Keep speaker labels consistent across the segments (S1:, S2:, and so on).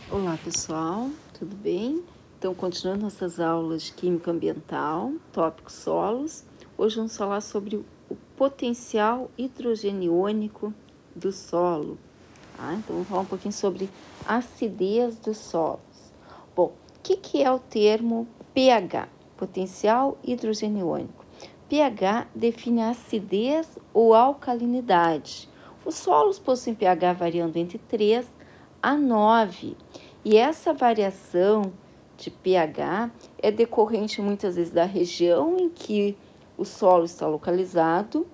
S1: Olá pessoal, tudo bem? Então, continuando nossas aulas de Química Ambiental, tópico solos, hoje vamos falar sobre o potencial hidrogeniônico do solo. Tá? Então, vamos falar um pouquinho sobre acidez dos solos. Bom, o que é o termo pH? Potencial hidrogeniônico. pH define a acidez ou alcalinidade. Os solos possuem pH variando entre 3 a 9. E essa variação de pH é decorrente muitas vezes da região em que o solo está localizado.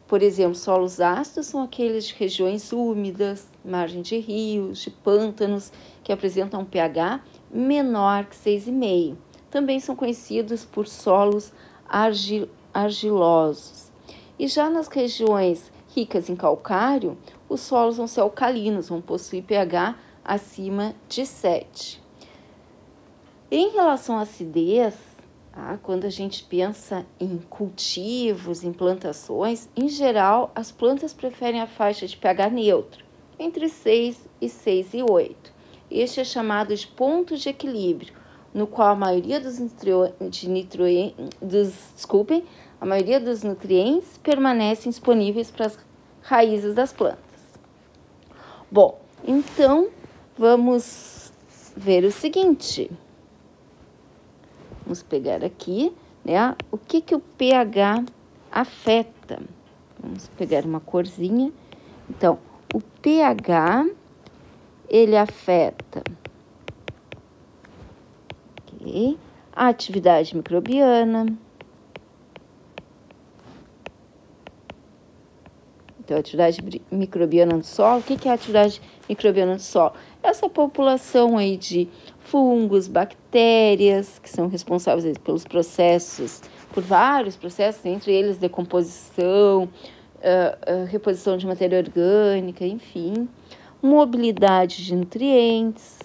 S1: Por exemplo, solos ácidos são aqueles de regiões úmidas, margem de rios, de pântanos, que apresentam um pH menor que 6,5. Também são conhecidos por solos argilosos. E já nas regiões ricas em calcário, os solos vão ser alcalinos, vão possuir pH acima de 7. Em relação à acidez, quando a gente pensa em cultivos, em plantações, em geral, as plantas preferem a faixa de pH neutro, entre 6 e 6,8. Este é chamado de ponto de equilíbrio, no qual a maioria dos nutrientes permanecem disponíveis para as raízes das plantas. Bom, então vamos ver o seguinte. Vamos pegar aqui, né? O que o pH afeta? Vamos pegar uma corzinha. Então, o pH, ele afeta a atividade microbiana. Então, a atividade microbiana do solo. O que é a atividade microbiana do solo? Essa população aí de fungos, bactérias, que são responsáveis pelos processos, por vários processos, entre eles decomposição, reposição de matéria orgânica, enfim, mobilidade de nutrientes.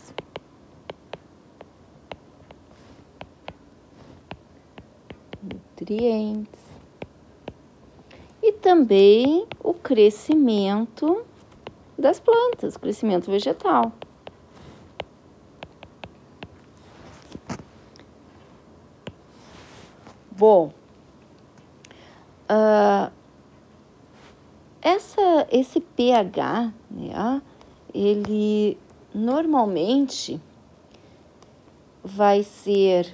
S1: E também o crescimento das plantas, crescimento vegetal. Bom, esse pH, né, ele normalmente vai ser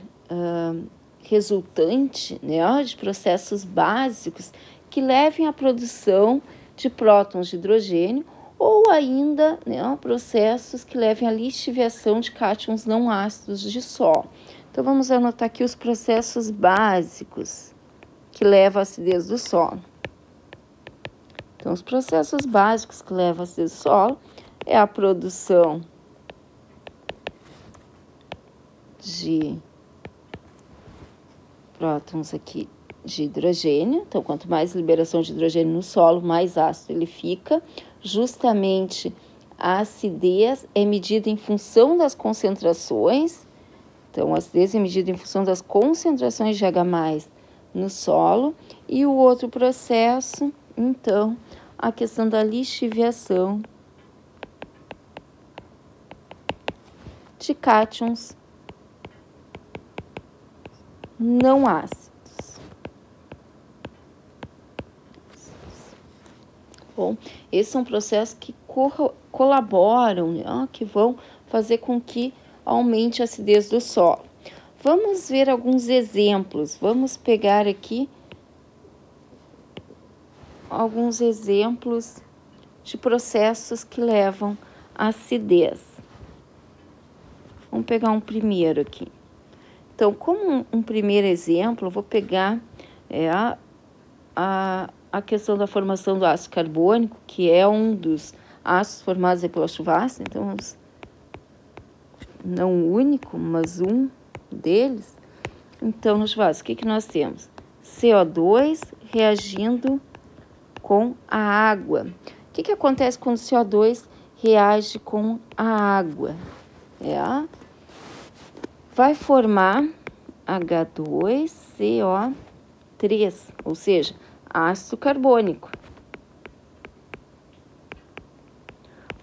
S1: resultante, né, de processos básicos que levem à produção de prótons de hidrogênio ou ainda, né, processos que levem à lixiviação de cátions não ácidos de solo. Então, vamos anotar aqui os processos básicos que levam à acidez do solo. Então, os processos básicos que levam à acidez do solo é a produção de prótons aqui de hidrogênio. Então, quanto mais liberação de hidrogênio no solo, mais ácido ele fica. Justamente, a acidez é medida em função das concentrações. Então, a acidez é medida em função das concentrações de H+ no solo. E o outro processo, então, a questão da lixiviação de cátions não ácidos. Bom, esses são processos que colaboram, né, que vão fazer com que aumente a acidez do solo. Vamos ver alguns exemplos. Vamos pegar aqui alguns exemplos de processos que levam à acidez. Vamos pegar um primeiro aqui. Então, como um primeiro exemplo, eu vou pegar a questão da formação do ácido carbônico, que é um dos ácidos formados pela chuva ácida. Então, não o único, mas um deles. Então, no chuva ácida, o que nós temos? CO2 reagindo com a água. O que acontece quando o CO2 reage com a água? Vai formar H2CO3, ou seja, ácido carbônico.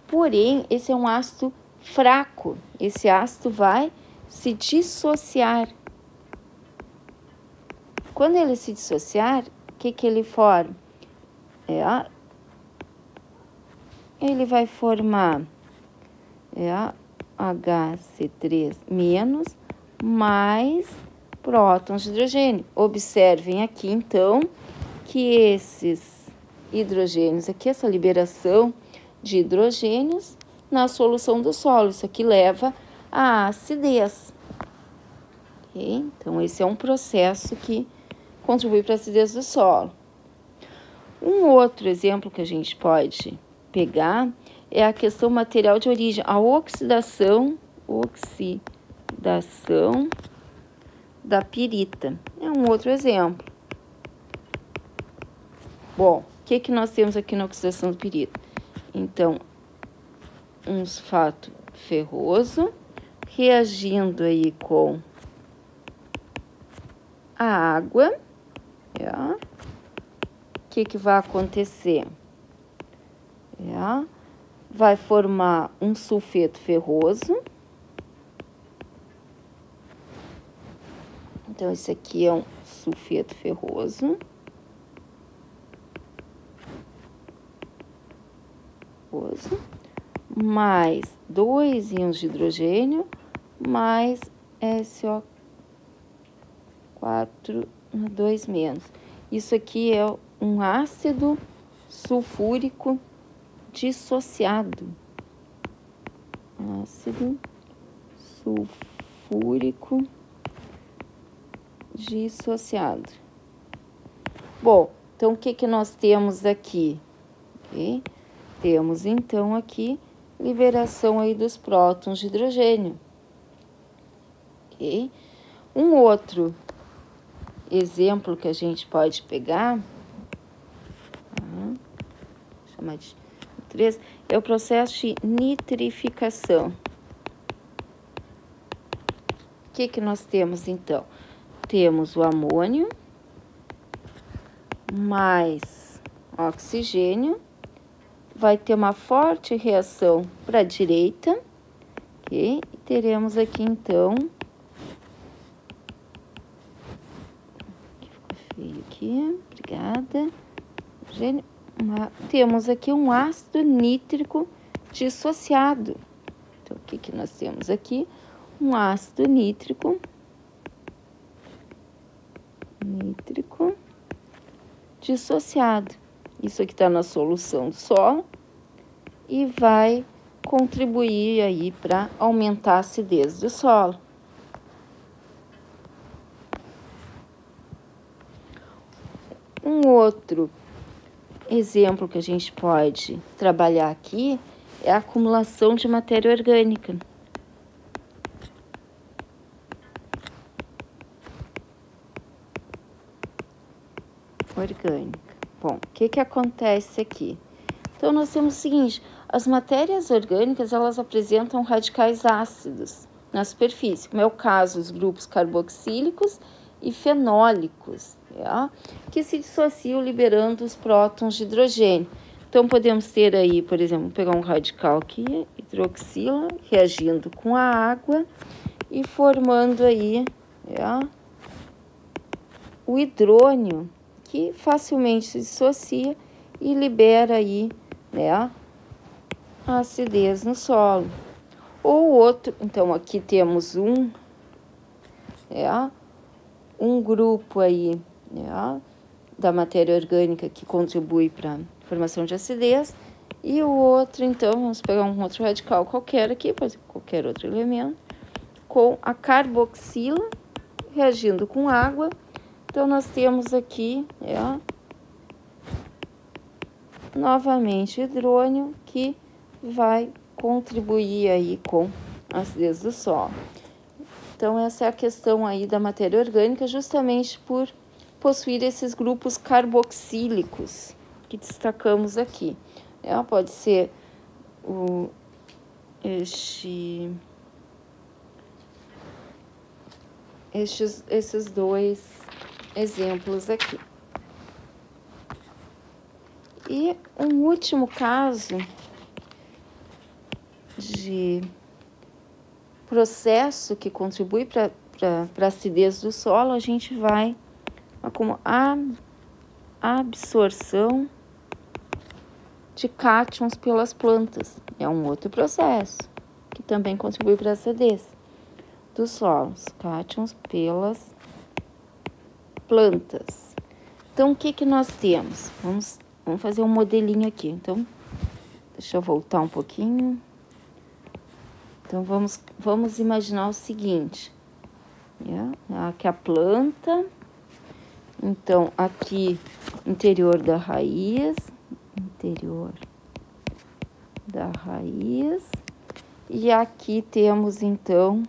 S1: Porém, esse é um ácido fraco. Esse ácido vai se dissociar. Quando ele se dissociar, o que ele forma? Ele vai formar HC3- mais prótons de hidrogênio. Observem aqui, então, que esses hidrogênios aqui, essa liberação de hidrogênios na solução do solo, isso aqui leva à acidez. Okay? Então, esse é um processo que contribui para a acidez do solo. Um outro exemplo que a gente pode pegar é a questão material de origem, a oxidação da pirita. É um outro exemplo. Bom, o que nós temos aqui na oxidação da pirita? Então, um sulfato ferroso reagindo aí com a água. O que vai acontecer? Vai formar um sulfeto ferroso. Então, esse aqui é um sulfeto ferroso. Mais 2 íons de hidrogênio, mais SO4, 2 menos. Isso aqui é um ácido sulfúrico dissociado. Ácido sulfúrico dissociado. Bom, então o que nós temos aqui? Okay? Temos então aqui liberação aí dos prótons de hidrogênio. Okay? Um outro exemplo que a gente pode pegar, chamar de 3, é o processo de nitrificação. O que nós temos então? Temos o amônio mais oxigênio, vai ter uma forte reação para a direita, ok? E teremos aqui então, ficou feio aqui, obrigada. Temos aqui um ácido nítrico dissociado. Então, o que nós temos aqui? Um ácido nítrico dissociado. Isso aqui está na solução do solo e vai contribuir aí para aumentar a acidez do solo. Um outro exemplo que a gente pode trabalhar aqui é a acumulação de matéria orgânica. Bom, o que acontece aqui? Então, nós temos o seguinte, as matérias orgânicas, elas apresentam radicais ácidos na superfície, como é o caso dos grupos carboxílicos e fenólicos, que se dissociam liberando os prótons de hidrogênio. Então, podemos ter aí, por exemplo, pegar um radical aqui, hidroxila, reagindo com a água e formando aí o hidrônio, que facilmente se dissocia e libera aí, a acidez no solo. Ou outro, então aqui temos um grupo aí, da matéria orgânica que contribui para a formação de acidez, e o outro, então, vamos pegar um outro radical qualquer aqui, pode ser qualquer outro elemento, com a carboxila reagindo com água. Então, nós temos aqui, novamente, hidrônio que vai contribuir aí com a acidez do solo. Então, essa é a questão aí da matéria orgânica, justamente por possuir esses grupos carboxílicos que destacamos aqui. Pode ser esses dois exemplos aqui. E um último caso de processo que contribui para a acidez do solo, a gente vai como a absorção de cátions pelas plantas. É um outro processo que também contribui para a acidez dos solos. Cátions pelas plantas. Então, o que nós temos? Vamos fazer um modelinho aqui. Então, deixa eu voltar um pouquinho. Então, vamos imaginar o seguinte. Aqui a planta. Então, aqui, interior da raiz. E aqui temos, então,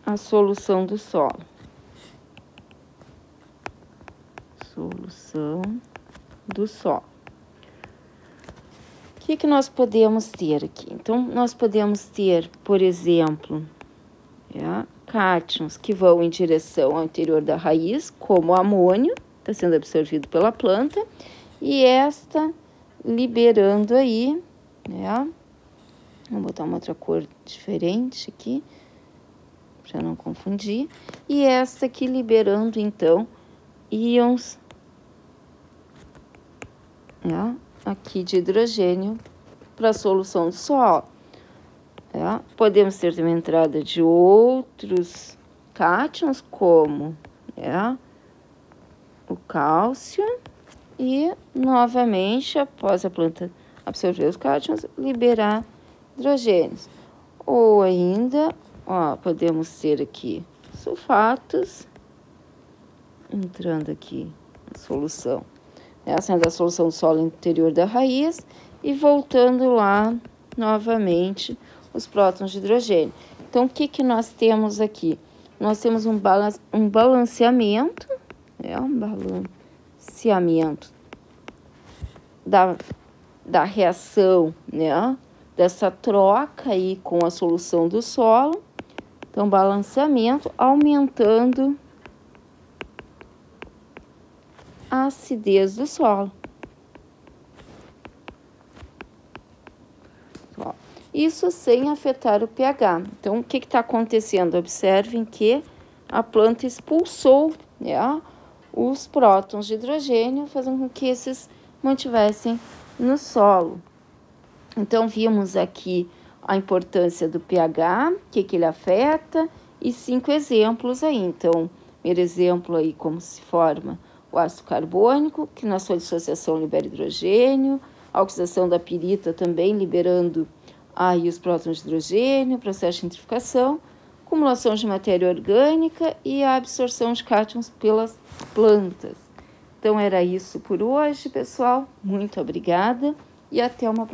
S1: a solução do solo. Solução do solo. O que nós podemos ter aqui? Então, nós podemos ter, por exemplo, cátions que vão em direção ao interior da raiz, como o amônio, está sendo absorvido pela planta, e esta liberando aí, vou botar uma outra cor diferente aqui, para não confundir, e esta aqui liberando, então, íons aqui de hidrogênio para a solução do solo. Podemos ter também entrada de outros cátions, como o cálcio, e novamente, após a planta absorver os cátions, liberar hidrogênios. Ou ainda, podemos ter aqui sulfatos, entrando aqui na solução. Sendo a solução do solo interior da raiz e voltando lá novamente os prótons de hidrogênio. Então, o que nós temos aqui? Nós temos um balanceamento, um balanceamento da reação, dessa troca aí com a solução do solo. Então, balanceamento aumentando a acidez do solo. Isso sem afetar o pH. Então, o que está acontecendo? Observem que a planta expulsou os prótons de hidrogênio, fazendo com que esses mantivessem no solo. Então, vimos aqui a importância do pH, o que ele afeta, e 5 exemplos aí. Então, primeiro exemplo aí, como se forma o ácido carbônico, que na sua dissociação libera hidrogênio, a oxidação da pirita também liberando aí os prótons de hidrogênio, processo de gentrificação, acumulação de matéria orgânica e a absorção de cátions pelas plantas. Então, era isso por hoje, pessoal. Muito obrigada e até uma próxima.